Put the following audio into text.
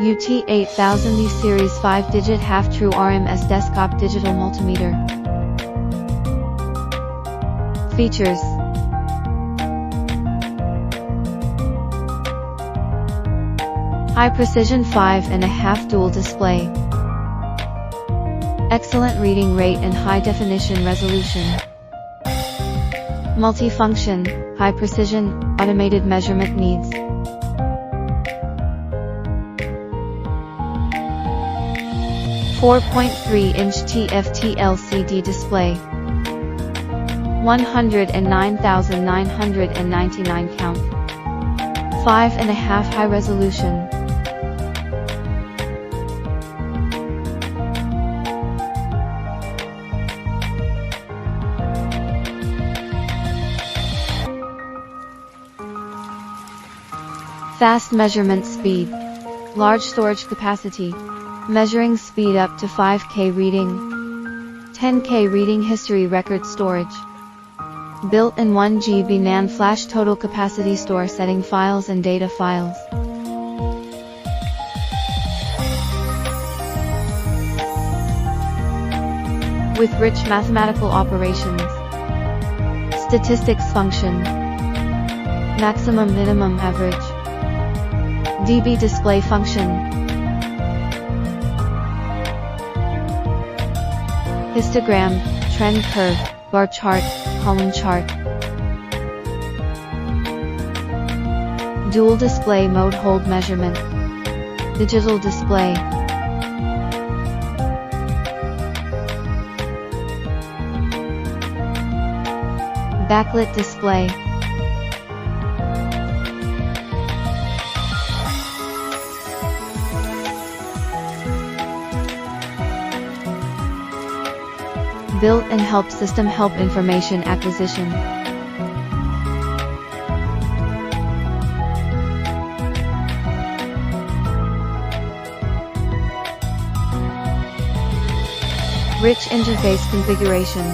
UT8000E Series 5-digit half-true RMS desktop digital multimeter. Features: high precision 5.5 dual display, excellent reading rate and high definition resolution, multifunction, high precision, automated measurement needs. 4.3-inch TFT LCD display, 109,999 count, 5.5 high resolution. Fast measurement speed, large storage capacity, measuring speed up to 5K reading, 10K reading history record storage. Built-in 1 GB NAND flash total capacity store setting files and data files. With rich mathematical operations. Statistics function. Maximum minimum average. dB display function. Histogram, trend curve, bar chart, column chart. Dual display mode hold measurement. Digital display. Backlit display. Built-in help system help information acquisition. Rich interface configuration.